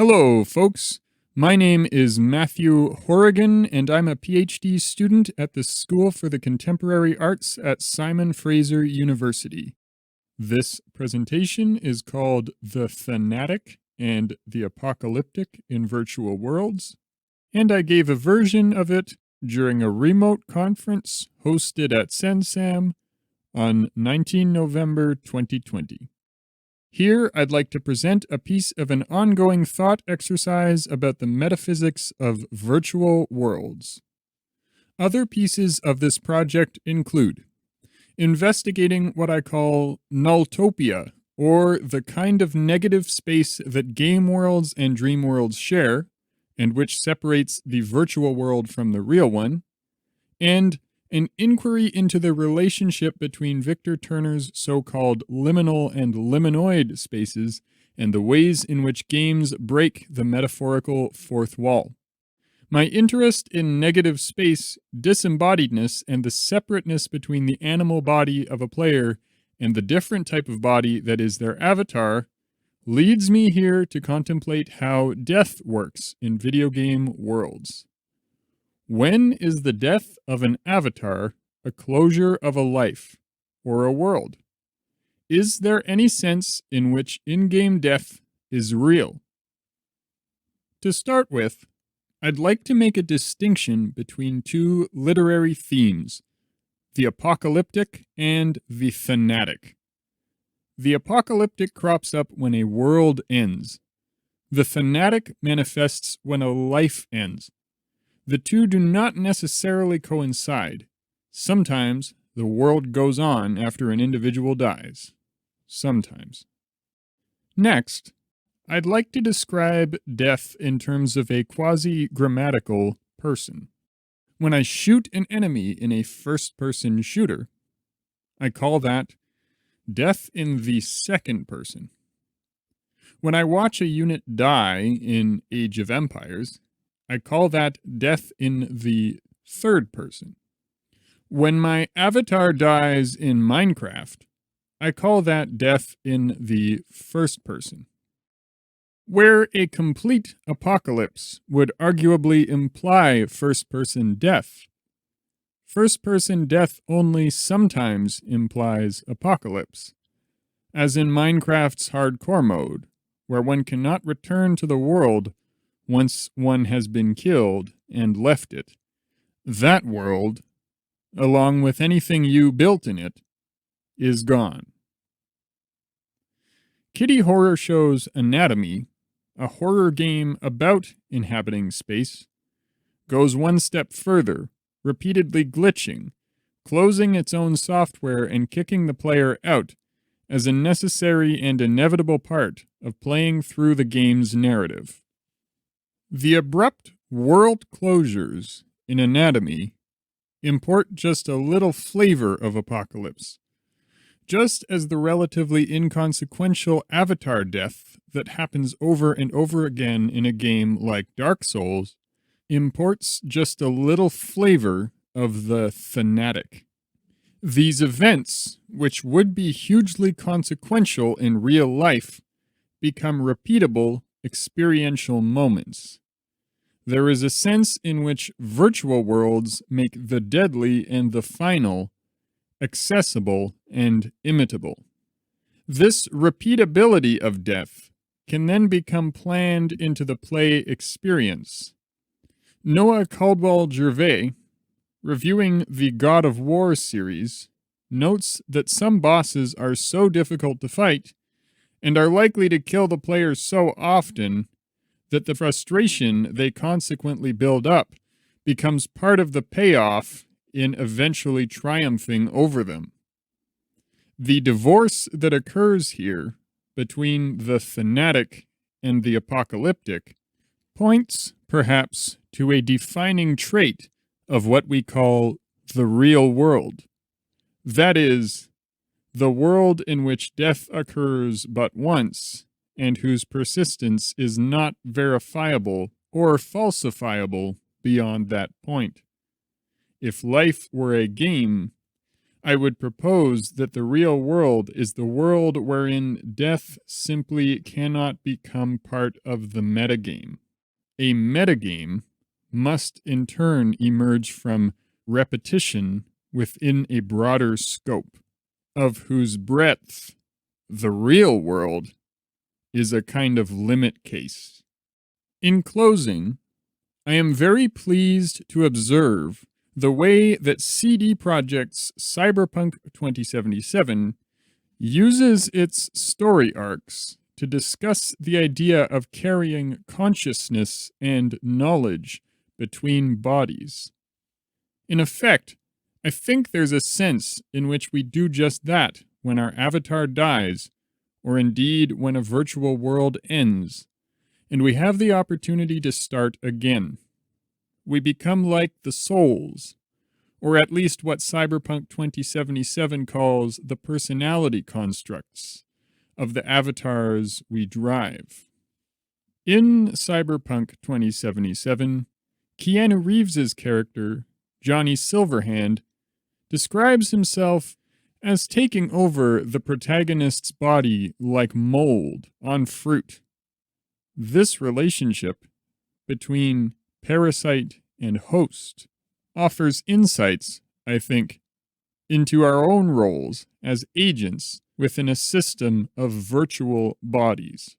Hello, folks. My name is Matthew Horrigan, and I'm a PhD student at the School for the Contemporary Arts at Simon Fraser University. This presentation is called The Thanatic and the Apocalyptic in Virtual Worlds, and I gave a version of it during a remote conference hosted at CenSAMM on 19 November 2020. Here, I'd like to present a piece of an ongoing thought exercise about the metaphysics of virtual worlds. Other pieces of this project include investigating what I call nulltopia, or the kind of negative space that game worlds and dream worlds share, and which separates the virtual world from the real one, and an inquiry into the relationship between Victor Turner's so-called liminal and liminoid spaces and the ways in which games break the metaphorical fourth wall. My interest in negative space, disembodiedness, and the separateness between the animal body of a player and the different type of body that is their avatar leads me here to contemplate how death works in video game worlds. When is the death of an avatar a closure of a life or a world? Is there any sense in which in-game death is real? To start with, I'd like to make a distinction between two literary themes, the apocalyptic and the thanatic. The apocalyptic crops up when a world ends. The thanatic manifests when a life ends. The two do not necessarily coincide. Sometimes the world goes on after an individual dies. Sometimes. Next, I'd like to describe death in terms of a quasi-grammatical person. When I shoot an enemy in a first-person shooter, I call that death in the second person. When I watch a unit die in Age of Empires, I call that death in the third person. When my avatar dies in Minecraft, I call that death in the first person. Where a complete apocalypse would arguably imply first-person death, first-person death only sometimes implies apocalypse, as in Minecraft's hardcore mode, where one cannot return to the world once one has been killed and left it. That world, along with anything you built in it, is gone. Kitty Horror Show's Anatomy, a horror game about inhabiting space, goes one step further, repeatedly glitching, closing its own software and kicking the player out as a necessary and inevitable part of playing through the game's narrative. The abrupt world closures in Anatomy import just a little flavor of apocalypse, just as the relatively inconsequential avatar death that happens over and over again in a game like Dark Souls imports just a little flavor of the thanatic. These events, which would be hugely consequential in real life, become repeatable experiential moments. There is a sense in which virtual worlds make the deadly and the final accessible and imitable. This repeatability of death can then become planned into the play experience. Noah Caldwell-Gervais, reviewing the God of War series, notes that some bosses are so difficult to fight and are likely to kill the player so often that the frustration they consequently build up becomes part of the payoff in eventually triumphing over them. The divorce that occurs here between the thanatic and the apocalyptic points, perhaps, to a defining trait of what we call the real world. That is, the world in which death occurs but once, and whose persistence is not verifiable or falsifiable beyond that point. If life were a game, I would propose that the real world is the world wherein death simply cannot become part of the metagame. A metagame must in turn emerge from repetition within a broader scope, of whose breadth the real world is a kind of limit case. In closing, I am very pleased to observe the way that CD Projekt's Cyberpunk 2077 uses its story arcs to discuss the idea of carrying consciousness and knowledge between bodies. In effect, I think there's a sense in which we do just that when our avatar dies, or indeed when a virtual world ends, and we have the opportunity to start again. We become like the souls, or at least what Cyberpunk 2077 calls the personality constructs of the avatars we drive. In Cyberpunk 2077, Keanu Reeves's character, Johnny Silverhand, describes himself as taking over the protagonist's body like mold on fruit. This relationship between parasite and host offers insights, I think, into our own roles as agents within a system of virtual bodies.